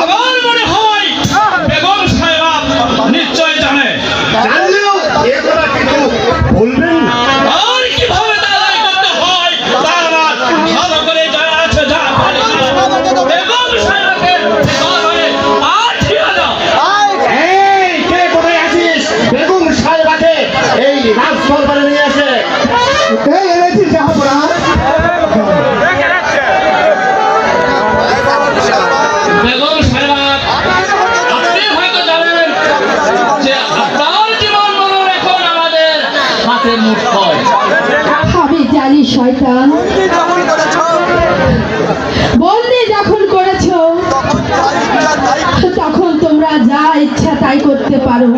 আমার মনে হয় বেগম সাহেবা নিশ্চয় জানে, জানলেও এ কথা কিন্তু বলবেন না। আর কিভাবে দাঁড়াই করতে হয় তা আমার ভালো করে জানা আছে। যা বেগম সাহেবাকে আর ঠিক আছে। এই কে কোথায় আছিস? বেগম সাহেবাকে এই রাজ দরবারে নিয়ে আসে। এই এনেছি জাহাপনা। বেগম সাহেবা, আপনি হয়তো জানেন যে আপনার জীবন মরণ এখন আমাদের হাতের মুঠোয়। আমি জানি শয়তান, বন্দি যখন করেছো তখন তোমরা যা ইচ্ছা তাই করতে পারো।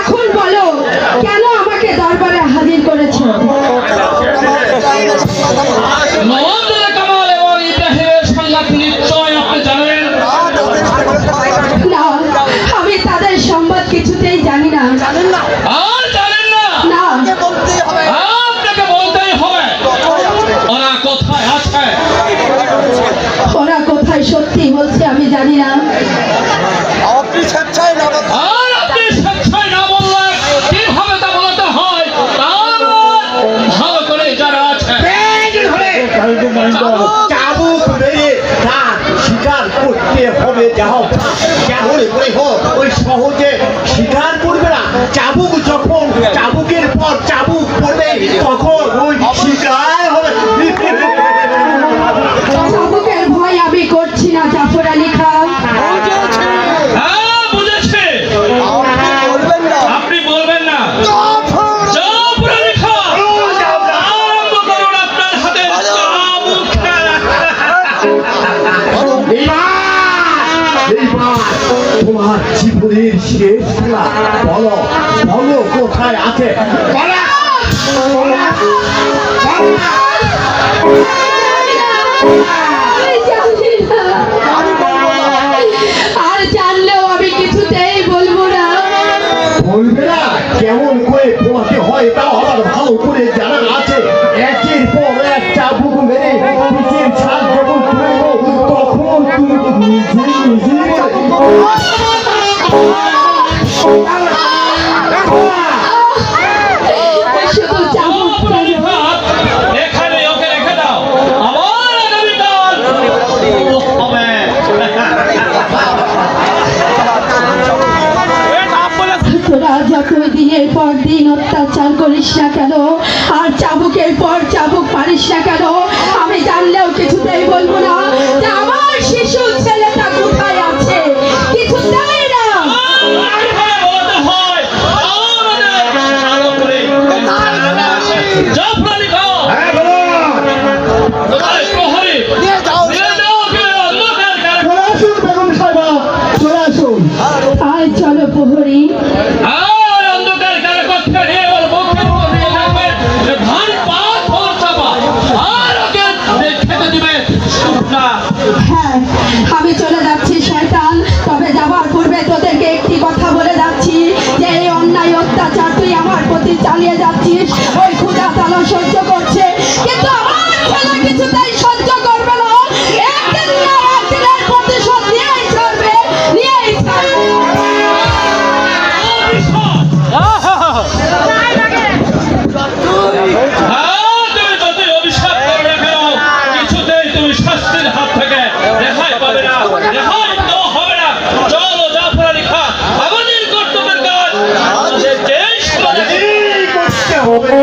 এখন বলো কেন আমাকে দরবারে হাজির করেছো? নওয়াজুল কামাল এবং ইব্রাহিমের সংঘাত নিশ্চয় আপনি জানেন। না, আমি তাদের সংবাদ কিছুতেই জানি না। আর জানেন না? না, আপনাকে বলতেই হবে। ওরা কোথায় আছে? ওরা কোথায় সত্যি বলছে আমি জানি না। আর আপনি স্বেচ্ছায় না বললে কিভাবে তা বলতে হয় তা ভালো করে যারা আছে। চাবুক মেরে তার শিকার করতে হবে। যাও কেমন করে হোক ওই সহজে শিকার করবে না। চাবুক যখন চাবুকের পর চাবুক পড়বে তখন ওই শিকার হবে। চাবুকের ভয় আমি করছি না জাফর আলী খান। হ্যাঁ, বুঝেছি। আপনি বলবেন না। জাফর আলী খান, আরম্ভ করুন আপনার হাতে চাবুক। এইবার তোমার জীবনের শেষ খেলা বলো বলো কোথায় আছে? বলো, বলো, বলো। আমি জানি না। আর জানলেও আমি কিছুতেই বলবো না। বলবে না? কেমন করে পোহাতে হয় তাও আমার ভালো করে জানা আছে। একের পর এক চাবুক মেরে পিঠের ছাল যখন তুলবো তখন তুমি নিজে নিজে শুধু চাবুক জাফর আলী খান, এখানে ওকে রেখে দাও। আমার আগামীকাল হবে। তোরা যতই দিনের পর দিন অত্যাচার করিস না কেন আর চাবুকের পর চাবুক পারিস না কেন, আমি জানলেও কিছুতেই বলবো না যে আমার শিশু ছেলেটা কোথায় আছে। কিছুতেই না। কিভাবে বলতে হয় আমাদের ভালো করে জানা আছে। জাফর আলী খান, হ্যাঁ বলো। এই প্রহরী, নিয়ে যাও ওকে অন্ধকার কারাগারে। চলে আসুন বেগম সাহেবা, চলে আসুন। তাই চলো প্রহরী। আর অন্ধকার কারাকক্ষে নিয়ে ওর মুখের উপর দিয়ে রাখবেন যে ধান পাথর চাপা। আর ওকে খেতে দিবে শুকনা। হ্যাঁ, আমি চলে যাচ্ছি শয়তান। তবে যাবার পূর্বে তোদেরকে একটি কথা বলে যাচ্ছি যে এই অন্যায় অত্যাচার তুই আমার প্রতি চালিয়ে যাচ্ছিস। ওই ক্ষুধা তালা সহ্য করছে কিন্তু আমার ছেলে কিছুতেই সহ্য করবে না। একদিন না একদিনের প্রতিশোধ নিয়েই ছাড়বে, নিয়েই ছাড়বে। তুমি যতই অভিশাপ করো না কেন কিছুতেই তুমি শাস্তির হাত থেকে রেহাই পাবে না, রেহাই তো হবে না। চলো জাফর আলী খান, আমাদের কর্তব্যের কাজ আমাদের দেশ এই করতে হবে।